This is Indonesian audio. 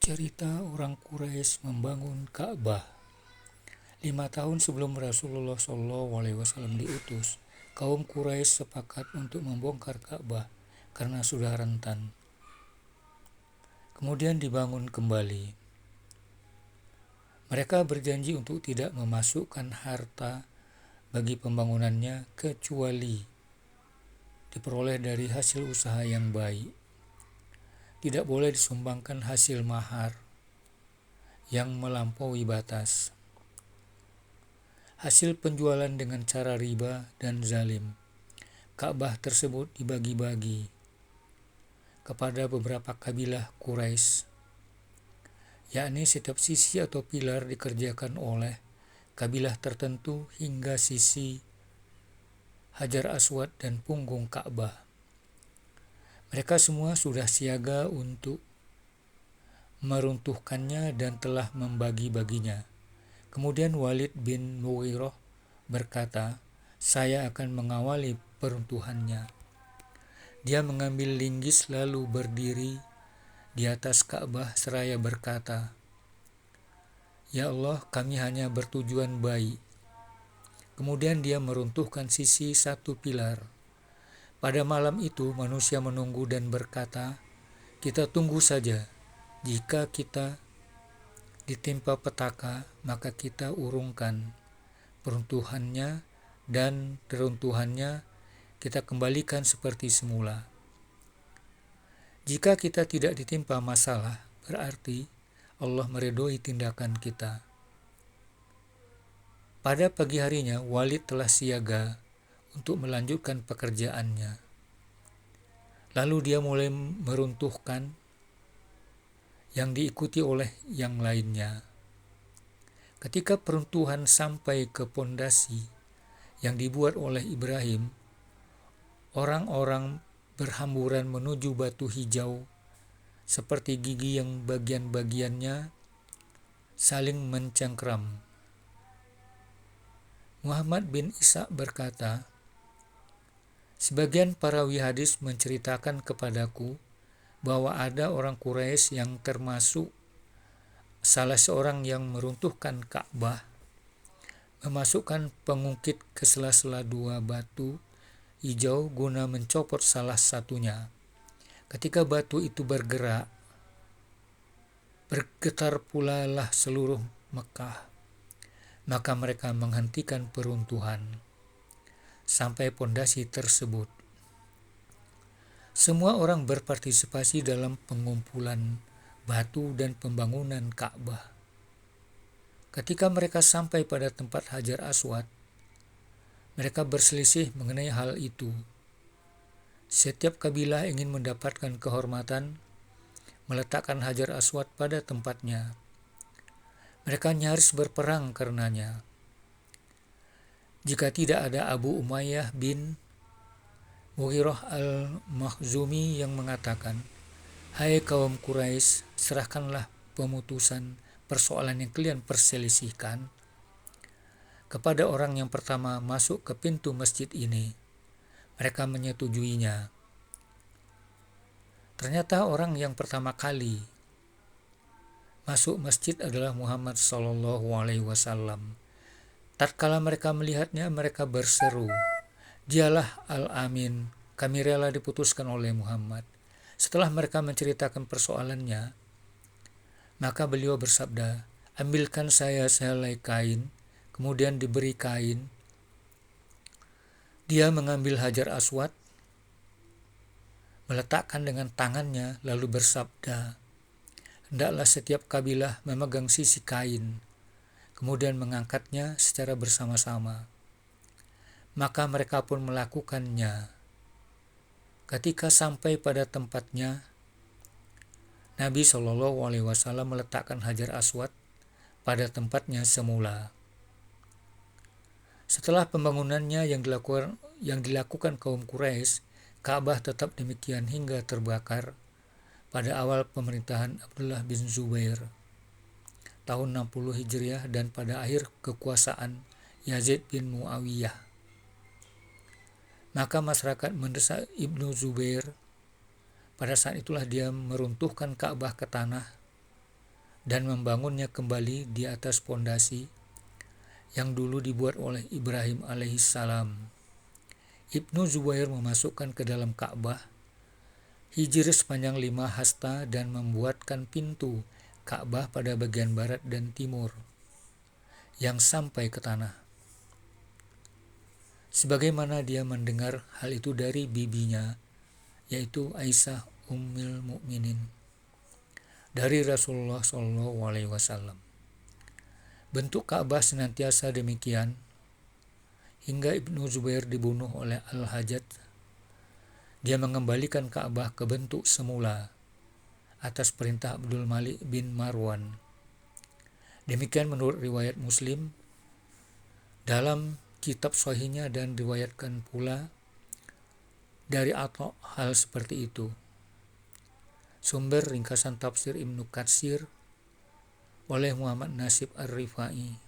Cerita orang Quraisy membangun Ka'bah. 5 tahun sebelum Rasulullah SAW diutus, kaum Quraisy sepakat untuk membongkar Ka'bah karena sudah rentan. Kemudian dibangun kembali. Mereka berjanji untuk tidak memasukkan harta bagi pembangunannya kecuali diperoleh dari hasil usaha yang baik. Tidak boleh disumbangkan hasil mahar yang melampaui batas. Hasil penjualan dengan cara riba dan zalim. Ka'bah tersebut dibagi-bagi kepada beberapa kabilah Quraisy, yakni setiap sisi atau pilar dikerjakan oleh kabilah tertentu hingga sisi Hajar Aswad dan punggung Ka'bah. Mereka semua sudah siaga untuk meruntuhkannya dan telah membagi-baginya. Kemudian Walid bin Mughirah berkata, "Saya akan mengawali peruntuhannya." Dia mengambil linggis lalu berdiri di atas Ka'bah seraya berkata, "Ya Allah, kami hanya bertujuan baik." Kemudian dia meruntuhkan sisi satu pilar. Pada malam itu manusia menunggu dan berkata, "Kita tunggu saja. Jika kita ditimpa petaka, maka kita urungkan peruntuhannya dan reruntuhannya kita kembalikan seperti semula. Jika kita tidak ditimpa masalah, berarti Allah meridhoi tindakan kita." Pada pagi harinya, Walid telah siaga untuk melanjutkan pekerjaannya. Lalu dia mulai meruntuhkan yang diikuti oleh yang lainnya. Ketika peruntuhan sampai ke pondasi yang dibuat oleh Ibrahim, orang-orang berhamburan menuju batu hijau seperti gigi yang bagian-bagiannya saling mencengkram. Muhammad bin Ishaq berkata, "Sebagian perawi hadis menceritakan kepadaku bahwa ada orang Quraisy yang termasuk salah seorang yang meruntuhkan Ka'bah, memasukkan pengungkit ke sela-sela dua batu hijau guna mencopot salah satunya. Ketika batu itu bergerak, bergetar pula lah seluruh Mekah. Maka mereka menghentikan peruntuhan sampai pondasi tersebut. Semua orang berpartisipasi dalam pengumpulan batu dan pembangunan Ka'bah. Ketika mereka sampai pada tempat Hajar Aswad, mereka berselisih mengenai hal itu. Setiap kabilah ingin mendapatkan kehormatan meletakkan Hajar Aswad pada tempatnya. Mereka nyaris berperang karenanya. Jika tidak ada Abu Umayyah bin Mughirah al-Makhzumi yang mengatakan, "Hai kaum Quraisy, serahkanlah pemutusan persoalan yang kalian perselisihkan kepada orang yang pertama masuk ke pintu masjid ini." Mereka menyetujuinya. Ternyata orang yang pertama kali masuk masjid adalah Muhammad SAW. Tatkala mereka melihatnya, mereka berseru, "Dialah Al-Amin, kami rela diputuskan oleh Muhammad." Setelah mereka menceritakan persoalannya, maka beliau bersabda, "Ambilkan saya sehelai kain." Kemudian diberi kain. Dia mengambil Hajar Aswad, meletakkan dengan tangannya, lalu bersabda, "Hendaklah setiap kabilah memegang sisi kain." Kemudian mengangkatnya secara bersama-sama. Maka mereka pun melakukannya. Ketika sampai pada tempatnya, Nabi SAW meletakkan Hajar Aswad pada tempatnya semula. Setelah pembangunannya yang dilakukan kaum Quraisy, Ka'bah tetap demikian hingga terbakar pada awal pemerintahan Abdullah bin Zubair tahun 60 Hijriah dan pada akhir kekuasaan Yazid bin Muawiyah. Maka masyarakat mendesak Ibnu Zubair. Pada saat itulah dia meruntuhkan Ka'bah ke tanah dan membangunnya kembali di atas pondasi yang dulu dibuat oleh Ibrahim alaihissalam. Ibnu Zubair memasukkan ke dalam Ka'bah hijr sepanjang 5 hasta dan membuatkan pintu Ka'bah pada bagian barat dan timur yang sampai ke tanah. Sebagaimana dia mendengar hal itu dari bibinya, yaitu Aisyah Ummul Mukminin, dari Rasulullah SAW. Bentuk Ka'bah senantiasa demikian hingga Ibnu Zubair dibunuh oleh Al-Hajjaj. Dia mengembalikan Ka'bah ke bentuk semula atas perintah Abdul Malik bin Marwan. Demikian menurut riwayat Muslim dalam kitab sahihnya, dan riwayatkan pula dari Atha hal seperti itu. Sumber ringkasan tafsir Ibnu Katsir oleh Muhammad Nasib Ar-Rifai.